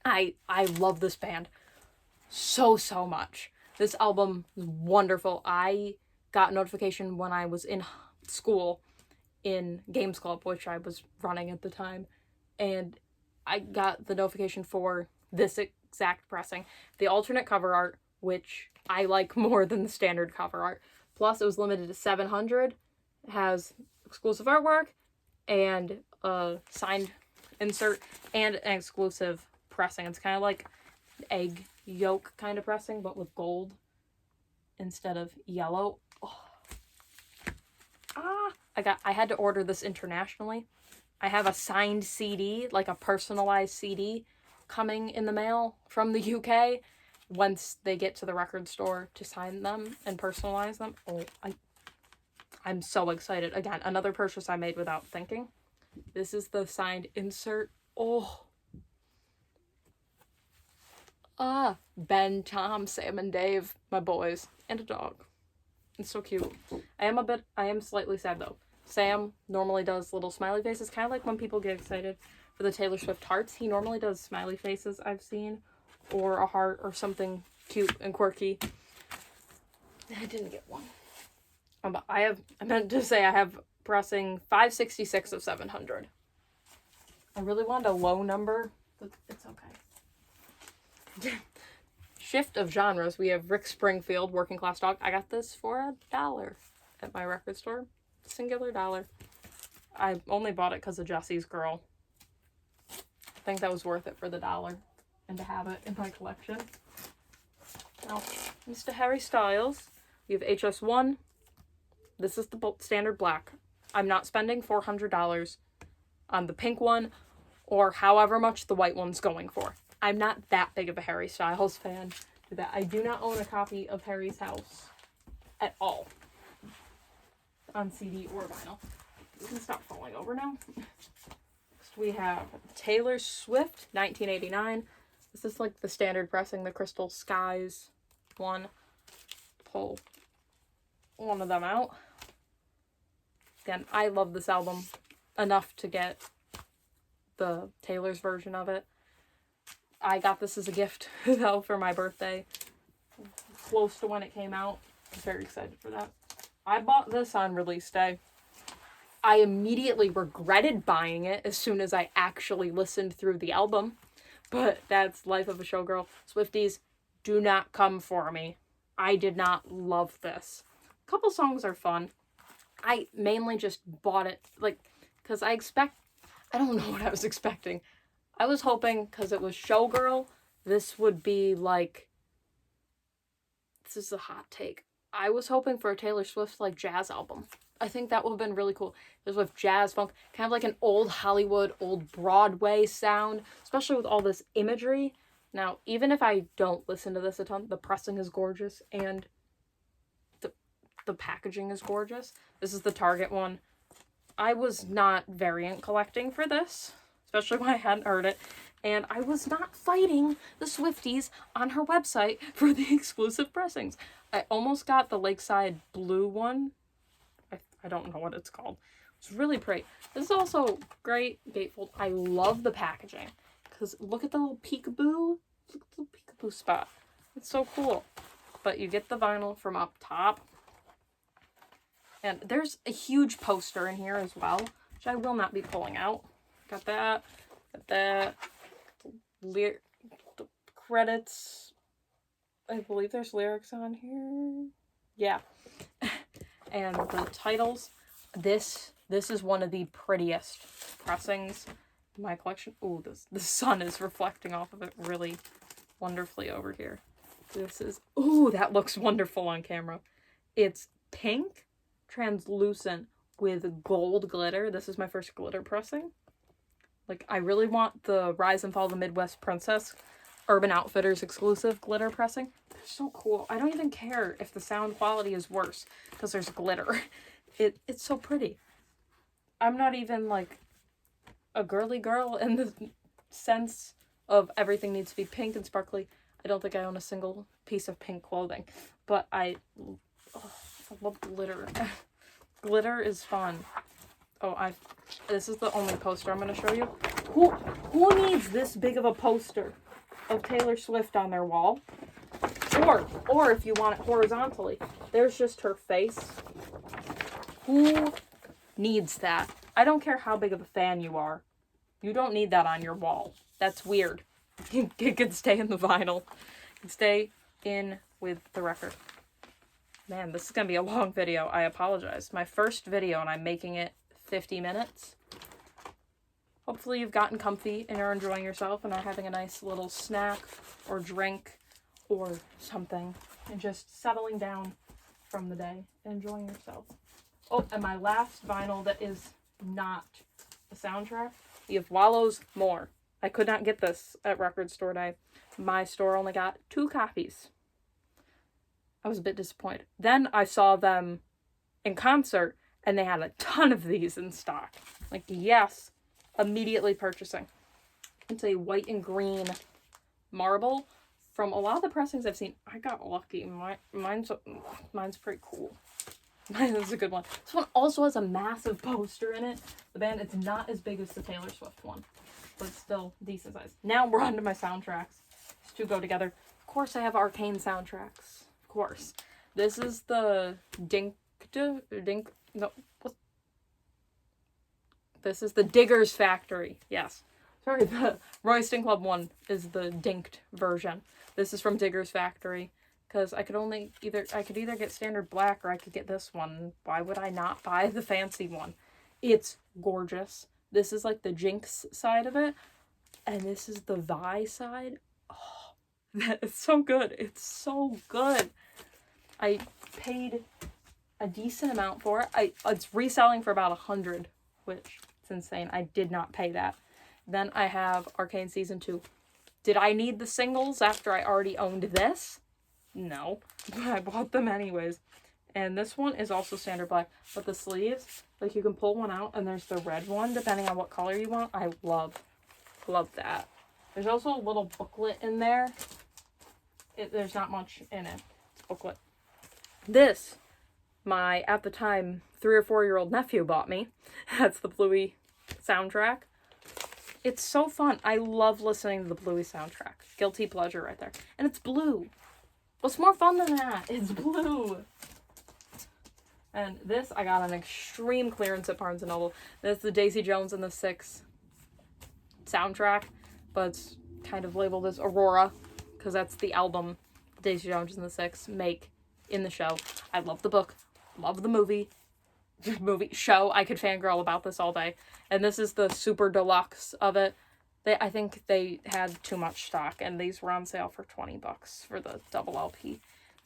[SPEAKER 1] I love this band so much. This album is wonderful. I got a notification when I was in school in Games Club, which I was running at the time, and I got the notification for this exact pressing. The alternate cover art, which I like more than the standard cover art. Plus, it was limited to 700. It has exclusive artwork and a signed insert and an exclusive pressing. It's kind of like egg yolk kind of pressing, but with gold instead of yellow. Oh. I had to order this internationally. I have a signed CD, like a personalized CD, coming in the mail from the UK once they get to the record store to sign them and personalize them. Oh, I'm so excited. Again, another purchase I made without thinking. This is the signed insert. Oh. Ben, Tom, Sam, and Dave, my boys, and a dog. It's so cute. I am slightly sad though. Sam normally does little smiley faces, kind of like when people get excited for the Taylor Swift hearts. He normally does smiley faces, I've seen, or a heart or something cute and quirky. I didn't get one. I meant to say I have pressing 566 of 700. I really wanted a low number, but it's okay. Shift of genres. We have Rick Springfield, Working Class Dog. I got this for $1 at my record store. Singular dollar. I only bought it because of Jesse's Girl. I think that was worth it for the $1 and to have it in my collection. Now, Mr. Harry Styles. We have HS1. This is the standard black. I'm not spending $400 on the pink one or however much the white one's going for. I'm not that big of a Harry Styles fan. That I do not own a copy of Harry's House at all on CD or vinyl. You can stop falling over now. Next we have Taylor Swift, 1989. This is like the standard pressing, the Crystal Skies one. Pull one of them out. Again, I love this album enough to get the Taylor's version of it. I got this as a gift, though, for my birthday. Close to when it came out. I'm very excited for that. I bought this on release day. I immediately regretted buying it as soon as I actually listened through the album. But that's life of a showgirl. Swifties, do not come for me. I did not love this. A couple songs are fun. I mainly just bought it, because I don't know what I was expecting. I was hoping, because it was showgirl, this would be this is a hot take. I was hoping for a Taylor Swift, jazz album. I think that would have been really cool. It was with jazz, funk, kind of like an old Hollywood, old Broadway sound, especially with all this imagery. Now, even if I don't listen to this a ton, the pressing is gorgeous, and the packaging is gorgeous. This is the Target one. I was not variant collecting for this, especially when I hadn't heard it, and I was not fighting the Swifties on her website for the exclusive pressings. I almost got the Lakeside Blue one. I don't know what it's called. It's really pretty. This is also great gatefold. I love the packaging, because look at the little peekaboo. Look at the little peekaboo spot. It's so cool. But you get the vinyl from up top. And there's a huge poster in here as well, which I will not be pulling out. Got that. Got that. The credits. I believe there's lyrics on here. Yeah. And the titles. This is one of the prettiest pressings in my collection. Ooh, the sun is reflecting off of it really wonderfully over here. Ooh, that looks wonderful on camera. It's pink, translucent with gold glitter. This is my first glitter pressing. I really want the Rise and Fall of the Midwest Princess Urban Outfitters exclusive glitter pressing. They're so cool. I don't even care if the sound quality is worse because there's glitter. It's so pretty. I'm not even like a girly girl in the sense of everything needs to be pink and sparkly. I don't think I own a single piece of pink clothing, but I love glitter. Glitter is fun. Oh, this is the only poster I'm going to show you. Who needs this big of a poster of Taylor Swift on their wall? Or if you want it horizontally, there's just her face. Who needs that? I don't care how big of a fan you are. You don't need that on your wall. That's weird. It can stay in the vinyl. It can stay in with the record. Man, this is going to be a long video. I apologize. My first video and I'm making it 50 minutes. Hopefully you've gotten comfy and are enjoying yourself and are having a nice little snack or drink or something and just settling down from the day and enjoying yourself. Oh, and my last vinyl that is not a soundtrack, we have Wallow's More. I could not get this at Record Store Day. My store only got 2 copies. I was a bit disappointed. Then I saw them in concert and they had a ton of these in stock. Like, yes, immediately purchasing. It's a white and green marble. From a lot of the pressings I've seen, I got lucky. Mine's pretty cool. This is a good one. This one also has a massive poster in it. The band, it's not as big as the Taylor Swift one, but it's still decent size. Now we're on to my soundtracks. These two go together. Of course I have Arcane soundtracks. Of course. This is the This is the Diggers Factory. Yes. Sorry, the Royston Club one is the dinked version. This is from Diggers Factory. Because I could either get standard black or I could get this one. Why would I not buy the fancy one? It's gorgeous. This is like the Jinx side of it. And this is the Vi side. Oh, that is so good. It's so good. I paid a decent amount for it. It's reselling for about $100, which is insane. I did not pay that. Then I have Arcane Season 2. Did I need the singles after I already owned this? No, but I bought them anyways. And this one is also standard black, but the sleeves, like you can pull one out and there's the red one, depending on what color you want. I love that. There's also a little booklet in there. There's not much in it. It's a booklet. This, my, at the time, 3 or 4-year-old nephew bought me. That's the Bluey soundtrack. It's so fun. I love listening to the Bluey soundtrack. Guilty pleasure right there. And it's blue. What's more fun than that? It's blue. And this I got on extreme clearance at Barnes & Noble. This is the Daisy Jones and the Six soundtrack, but it's kind of labeled as Aurora because that's the album Daisy Jones and the Six make in the show. I love the book, love the movie show. I could fangirl about this all day. And this is the super deluxe of it. I think they had too much stock, and these were on sale for $20 for the double LP.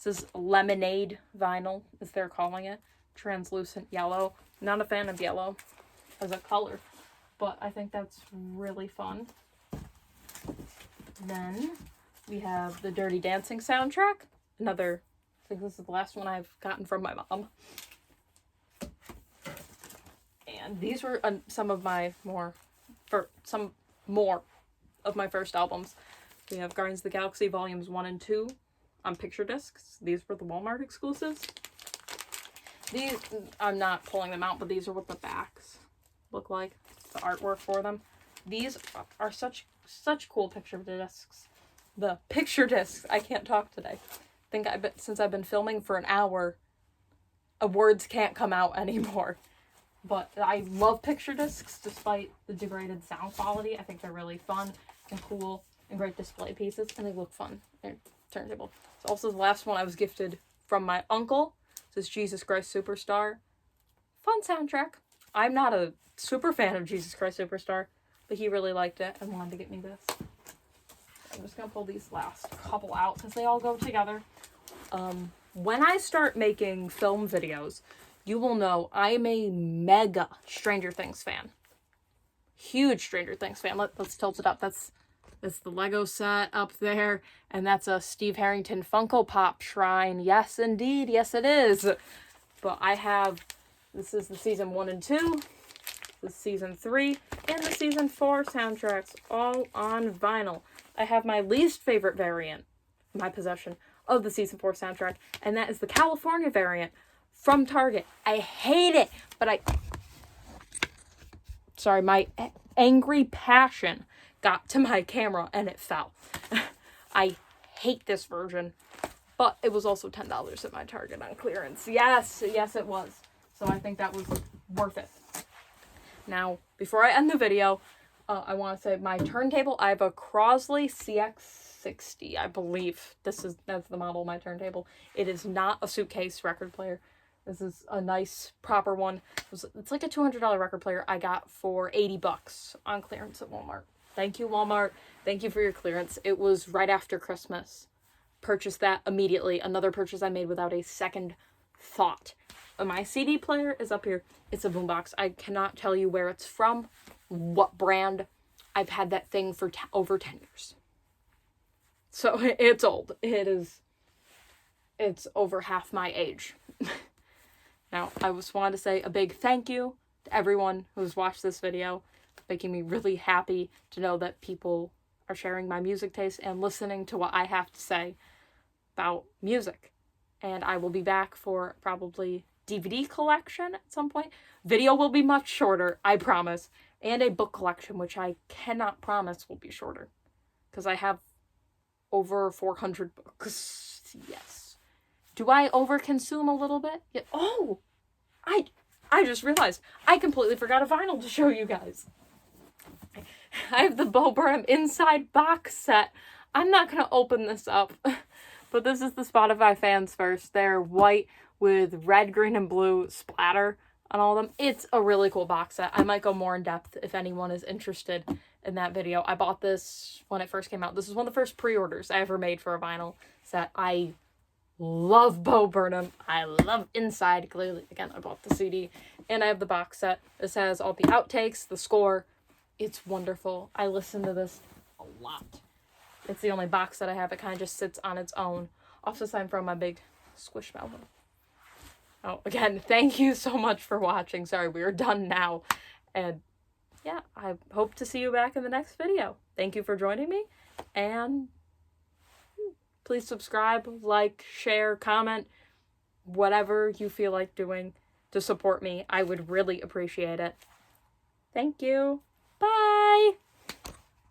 [SPEAKER 1] This is Lemonade vinyl, as they're calling it. Translucent yellow. Not a fan of yellow as a color, but I think that's really fun. Then we have the Dirty Dancing soundtrack. I think this is the last one I've gotten from my mom. And these were some more of my first albums. We have Guardians of the Galaxy Volumes 1 and 2 on picture discs. These were the Walmart exclusives. These, I'm not pulling them out, but these are what the backs look like. The artwork for them. These are such cool picture discs. The picture discs. I can't talk today. Since I've been filming for an hour, words can't come out anymore. But I love picture discs despite the degraded sound quality. I think they're really fun and cool and great display pieces, and they look fun. They're turntable. It's also the last one I was gifted from my uncle. This is Jesus Christ Superstar. Fun soundtrack. I'm not a super fan of Jesus Christ Superstar, but he really liked it and wanted to get me this. I'm just going to pull these last couple out because they all go together. When I start making film videos, you will know I am a mega Stranger Things fan. Huge Stranger Things fan. Let's tilt it up. That's That's the Lego set up there. And that's a Steve Harrington Funko Pop shrine. Yes, indeed. Yes, it is. But I have, this is the season 1 and 2, the season 3, and the season 4 soundtracks all on vinyl. I have my least favorite variant in my possession of the season 4 soundtrack, and that is the California variant from Target. I hate it, but sorry, my angry passion got to my camera and it fell. I hate this version, but it was also $10 at my Target on clearance. Yes, it was. So I think that was worth it. Now, before I end the video, I want to say my turntable, I have a Crosley CX60, I believe. That's the model of my turntable. It is not a suitcase record player. This is a nice, proper one. It's like a $200 record player I got for $80 on clearance at Walmart. Thank you, Walmart. Thank you for your clearance. It was right after Christmas. Purchased that immediately. Another purchase I made without a second thought. My CD player is up here. It's a boombox. I cannot tell you where it's from, what brand. I've had that thing for over 10 years. So it's old. It's over half my age. Now, I just wanted to say a big thank you to everyone who's watched this video, making me really happy to know that people are sharing my music taste and listening to what I have to say about music. And I will be back for probably DVD collection at some point. Video will be much shorter, I promise. And a book collection, which I cannot promise will be shorter. Because I have over 400 books. Yes. Do I overconsume a little bit? Yeah. Oh! I just realized I completely forgot a vinyl to show you guys. I have the Bo Burnham Inside box set. I'm not going to open this up. But this is the Spotify Fans First. They're white with red, green, and blue splatter on all of them. It's a really cool box set. I might go more in depth if anyone is interested in that video. I bought this when it first came out. This is one of the first pre-orders I ever made for a vinyl set. I love Bo Burnham. I love Inside. Clearly, again, I bought the CD. And I have the box set. This has all the outtakes, the score. It's wonderful. I listen to this a lot. It's the only box that I have. It kind of just sits on its own. Off the side from my big Squishmallow. Oh, again, thank you so much for watching. Sorry, we are done now. And yeah, I hope to see you back in the next video. Thank you for joining me. And please subscribe, like, share, comment, whatever you feel like doing to support me. I would really appreciate it. Thank you. Bye!